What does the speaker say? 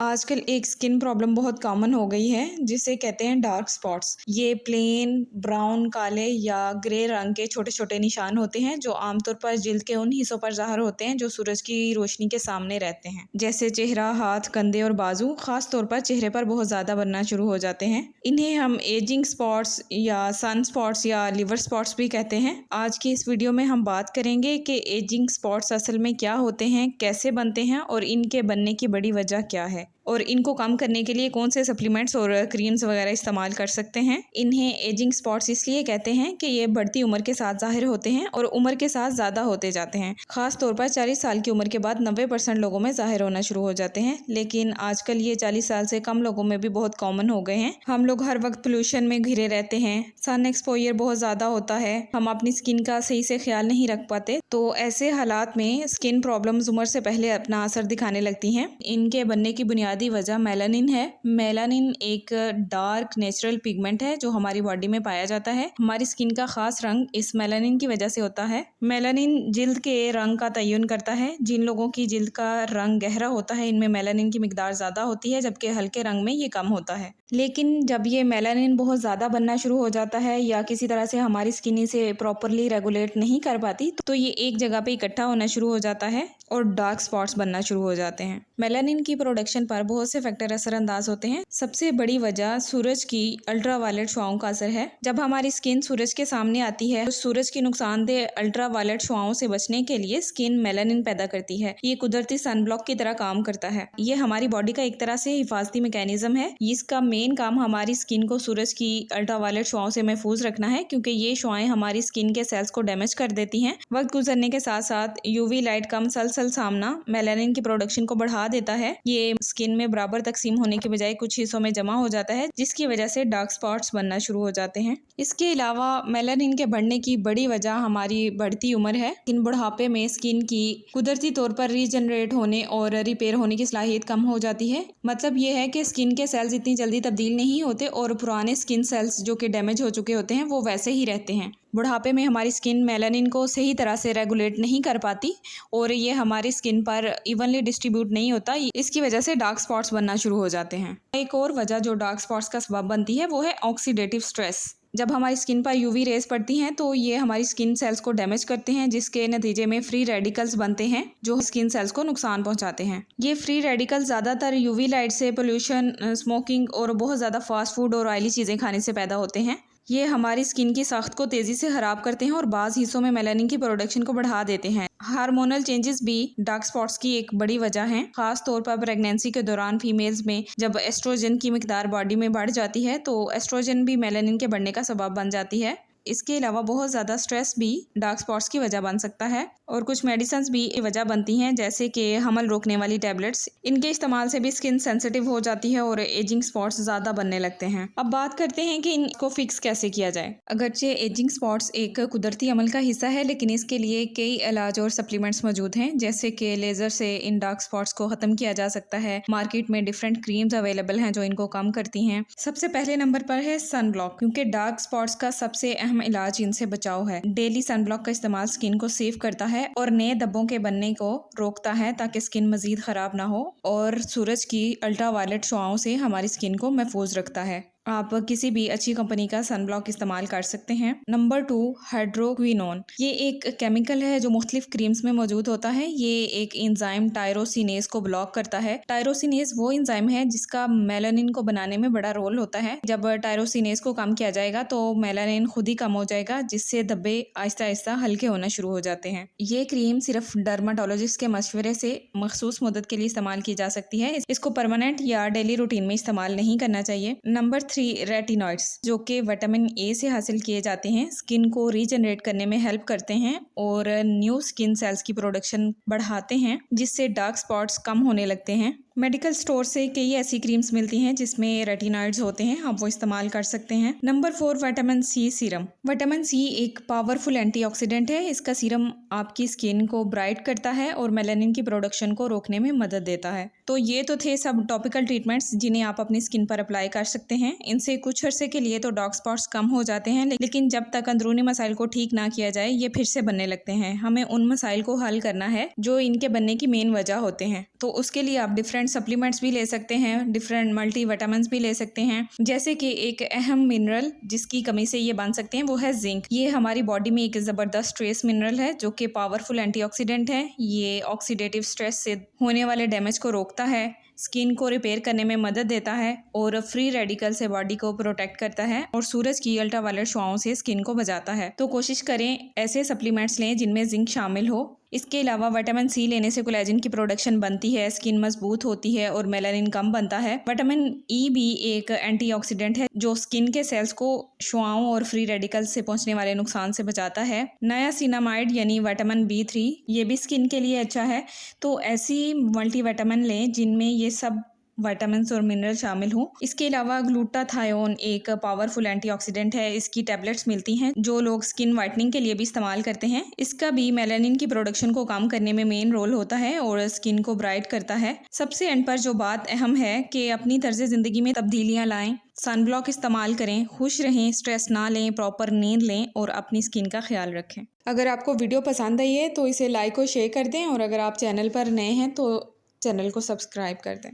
आजकल एक skin problem बहुत कॉमन हो गई है जिसे कहते हैं डार्क स्पॉट्स। ये प्लेन ब्राउन, काले या ग्रे रंग के छोटे छोटे निशान होते हैं जो आमतौर पर जिल्द के उन हिस्सों पर ज़ाहिर होते हैं जो सूरज की रोशनी के सामने रहते हैं, जैसे चेहरा, हाथ, कंधे और बाजू। खास तौर पर चेहरे पर बहुत ज़्यादा बनना शुरू हो जाते हैं। इन्हें हम एजिंग स्पॉट्स या सन स्पॉट्स या लिवर स्पॉट्स भी कहते हैं। आज की इस वीडियो में हम बात करेंगे कि एजिंग स्पॉट्स असल में क्या होते हैं, कैसे बनते हैं और इनके बनने की बड़ी वजह क्या है, और इनको कम करने के लिए कौन से सप्लीमेंट्स और क्रीम्स वगैरह इस्तेमाल कर सकते हैं। इन्हें एजिंग स्पॉट्स इसलिए कहते हैं कि ये बढ़ती उम्र के साथ ज़ाहिर होते हैं और उम्र के साथ ज़्यादा होते जाते हैं। खास तौर पर 40 साल की उम्र के बाद 90% लोगों में ज़ाहिर होना शुरू हो जाते हैं, लेकिन आजकल ये 40 साल से कम लोगों में भी बहुत कॉमन हो गए हैं। हम लोग हर वक्त पोल्यूशन में घिरे रहते हैं, सन एक्सपोजर बहुत ज़्यादा होता है, हम अपनी स्किन का सही से ख्याल नहीं रख पाते, तो ऐसे हालात में स्किन प्रॉब्लम्स उम्र से पहले अपना असर दिखाने लगती हैं। इनके बनने की बुनियादी वजह मेलानिन है। मेलानिन एक डार्क नेचुरल पिगमेंट है जो हमारी बॉडी में पाया जाता है। हमारी स्किन का खास रंग इस मेलानिन की वजह से होता है। मेलानिन जिल्द के रंग का तयन करता है। जिन लोगों की जिल्द का रंग गहरा होता है, इनमें मेलानिन की मिकदार ज़्यादा होती है, जबकि हल्के रंग में ये कम होता है। लेकिन जब ये मेलानिन बहुत ज़्यादा बनना शुरू हो जाता है या किसी तरह से हमारी स्किन इसे प्रॉपरली रेगुलेट नहीं कर पाती, तो ये एक जगह पे इकट्ठा होना शुरू हो जाता है और डार्क स्पॉट्स बनना शुरू हो जाते हैं। मेलानिन की प्रोडक्शन पर बहुत से फैक्टर असरअंदाज होते हैं। सबसे बड़ी वजह सूरज की अल्ट्रावायलेट शुआओं का असर है। जब हमारी स्किन सूरज के सामने आती है तो सूरज की नुकसानदेह अल्ट्रावायलेट शुआओं से बचने के लिए स्किन मेलानिन पैदा करती है। ये कुदरती सनब्लॉक की तरह काम करता है। ये हमारी बॉडी का एक तरह से हिफाजती मैकेनिज्म है। इसका मेन काम हमारी स्किन को सूरज की अल्ट्रावायलेट शुआओं से महफूज रखना है, क्योंकि ये शुआएं हमारी स्किन के सेल्स को डैमेज कर देती हैं। वक्त गुजरने के साथ साथ यूवी लाइट का मुसलसल सामना मेलानिन की प्रोडक्शन को बढ़ा देता है। ये स्किन में बराबर तकसीम होने के बजाय कुछ हिस्सों में जमा हो जाता है, जिसकी वजह से डार्क स्पॉट्स बनना शुरू हो जाते हैं। इसके अलावा मेलानिन के बढ़ने की बड़ी वजह हमारी बढ़ती उम्र है। इन बुढ़ापे में स्किन की कुदरती तौर पर रीजनरेट होने और रिपेयर होने की सलाहियत कम हो जाती है। मतलब ये है कि स्किन के सेल्स इतनी जल्दी तब्दील नहीं होते और पुराने स्किन सेल्स जो कि डैमेज हो चुके होते हैं वो वैसे ही रहते हैं। बुढ़ापे में हमारी स्किन मेलानिन को सही तरह से रेगुलेट नहीं कर पाती और ये हमारी स्किन पर इवनली डिस्ट्रीब्यूट नहीं होता। इसकी वजह से डार्क स्पॉट्स बनना शुरू हो जाते हैं। एक और वजह जो डार्क स्पॉट्स का सबब बनती है वो है ऑक्सीडेटिव स्ट्रेस। जब हमारी स्किन पर यूवी रेज पड़ती हैं तो ये हमारी स्किन सेल्स को डैमेज करते हैं, जिसके नतीजे में फ्री रेडिकल्स बनते हैं जो स्किन सेल्स को नुकसान पहुंचाते हैं। ये फ्री रेडिकल्स ज़्यादातर यूवी लाइट से, पोल्यूशन, स्मोकिंग और बहुत ज़्यादा फास्ट फूड और ऑयली चीज़ें खाने से पैदा होते हैं। ये हमारी स्किन की साख्त को तेज़ी से ख़राब करते हैं और बाज़ हिस्सों में मेलानिन की प्रोडक्शन को बढ़ा देते हैं। हार्मोनल चेंजेस भी डार्क स्पॉट्स की एक बड़ी वजह हैं। खास तौर पर प्रेगनेंसी के दौरान फीमेल्स में जब एस्ट्रोजन की मिकदार बॉडी में बढ़ जाती है तो एस्ट्रोजन भी मेलानिन के बढ़ने का सबब बन जाती है। इसके अलावा बहुत ज़्यादा स्ट्रेस भी डार्क स्पॉट्स की वजह बन सकता है और कुछ मेडिसिन्स भी वजह बनती हैं, जैसे कि हमल रोकने वाली टैबलेट्स। इनके इस्तेमाल से भी स्किन सेंसिटिव हो जाती है और एजिंग स्पॉट्स ज़्यादा बनने लगते हैं। अब बात करते हैं कि इनको फिक्स कैसे किया जाए। अगरचे एजिंग स्पॉट्स एक कुदरती अमल का हिस्सा है, लेकिन इसके लिए कई इलाज और सप्लीमेंट्स मौजूद हैं, जैसे कि लेज़र से इन डार्क स्पॉट्स को ख़त्म किया जा सकता है। मार्केट में डिफरेंट क्रीम्स अवेलेबल हैं जो इनको कम करती हैं। सबसे पहले नंबर पर है सन ब्लॉक, क्योंकि डार्क स्पॉट्स का सबसे अहम इलाज इनसे बचाव है। डेली सनब्लॉक का इस्तेमाल स्किन को सेव करता है और नए धब्बों के बनने को रोकता है ताकि स्किन मजीद खराब ना हो, और सूरज की अल्ट्रावायलेट शुआओं से हमारी स्किन को महफूज रखता है। आप किसी भी अच्छी कंपनी का सनब्लॉक इस्तेमाल कर सकते हैं। Number 2, hydroquinone. ये एक केमिकल है जो मुख्तलिफ क्रीम्स में मौजूद होता है। ये एक एंजाइम टायरोसिनेज को ब्लॉक करता है। टायरोसिनेज वो एंजाइम है जिसका मेलानिन को बनाने में बड़ा रोल होता है। जब टायरोसिनेज को कम किया जाएगा तो मेलानिन खुद ही कम हो जाएगा, जिससे धब्बे आहिस्ता आहिस्ता हल्के होना शुरू हो जाते हैं। ये क्रीम सिर्फ डर्माटोलॉजिस्ट के मशवरे से मखसूस मुद्दत के लिए इस्तेमाल की जा सकती है। इसको परमानेंट या डेली रूटीन में इस्तेमाल नहीं करना चाहिए। नंबर 3, रेटिनॉइड्स, जो कि विटामिन ए से हासिल किए जाते हैं। स्किन को रीजनरेट करने में हेल्प करते हैं और न्यू स्किन सेल्स की प्रोडक्शन बढ़ाते हैं, जिससे डार्क स्पॉट्स कम होने लगते हैं। मेडिकल स्टोर से कई ऐसी क्रीम्स मिलती हैं जिसमें रेटिनॉइड्स होते हैं, आप वो इस्तेमाल कर सकते हैं। Number 4, vitamin C serum. Vitamin C एक पावरफुल एंटीऑक्सीडेंट है। इसका सीरम आपकी स्किन को ब्राइट करता है और मेलानिन की प्रोडक्शन को रोकने में मदद देता है। तो ये तो थे सब टॉपिकल ट्रीटमेंट्स जिन्हें आप अपनी स्किन पर अप्लाई कर सकते हैं। इनसे कुछ अरसे के लिए तो डार्क स्पॉट्स कम हो जाते हैं, लेकिन जब तक अंदरूनी मसाइल को ठीक ना किया जाए ये फिर से बनने लगते हैं। हमें उन मसाइल को हल करना है जो इनके बनने की मेन वजह होते हैं। तो उसके लिए आप डिफरेंट सप्लीमेंट्स भी ले सकते हैं, डिफरेंट मल्टीविटामिन्स भी ले सकते हैं। जैसे कि एक अहम मिनरल जिसकी कमी से ये बन सकते हैं वो है जिंक। ये हमारी बॉडी में एक ज़बरदस्त ट्रेस मिनरल है जो कि पावरफुल एंटीऑक्सीडेंट है। ये ऑक्सीडेटिव स्ट्रेस से होने वाले डैमेज को रोकता है, स्किन को रिपेयर करने में मदद देता है और फ्री रेडिकल से बॉडी को प्रोटेक्ट करता है और सूरज की अल्ट्रावायलेट शुआओं से स्किन को बचाता है। तो कोशिश करें ऐसे सप्लीमेंट्स लें जिनमें जिंक शामिल हो। इसके अलावा विटामिन सी लेने से कोलेजन की प्रोडक्शन बनती है, स्किन मजबूत होती है और मेलानिन कम बनता है। विटामिन ई भी एक एंटीऑक्सीडेंट है जो स्किन के सेल्स को शुआओं और फ्री रेडिकल्स से पहुंचने वाले नुकसान से बचाता है। नायासिनामाइड यानी विटामिन B3 ये भी स्किन के लिए अच्छा है। तो ऐसी मल्टीविटामिन लें जिनमें ये सब विटामिन्स और मिनरल शामिल हों। इसके अलावा ग्लूटाथायोन एक पावरफुल एंटीऑक्सीडेंट है। इसकी टैबलेट्स मिलती हैं जो लोग स्किन वाइटनिंग के लिए भी इस्तेमाल करते हैं। इसका भी मेलानिन की प्रोडक्शन को कम करने में मेन रोल होता है और स्किन को ब्राइट करता है। सबसे एंड पर जो बात अहम है कि अपनी तर्ज ज़िंदगी में तब्दीलियाँ लाएं, सनब्लॉक इस्तेमाल करें, खुश रहें, स्ट्रेस ना लें, प्रॉपर नींद लें और अपनी स्किन का ख्याल रखें। अगर आपको वीडियो पसंद आई है तो इसे लाइक और शेयर कर दें और अगर आप चैनल पर नए हैं तो चैनल को सब्सक्राइब कर दें।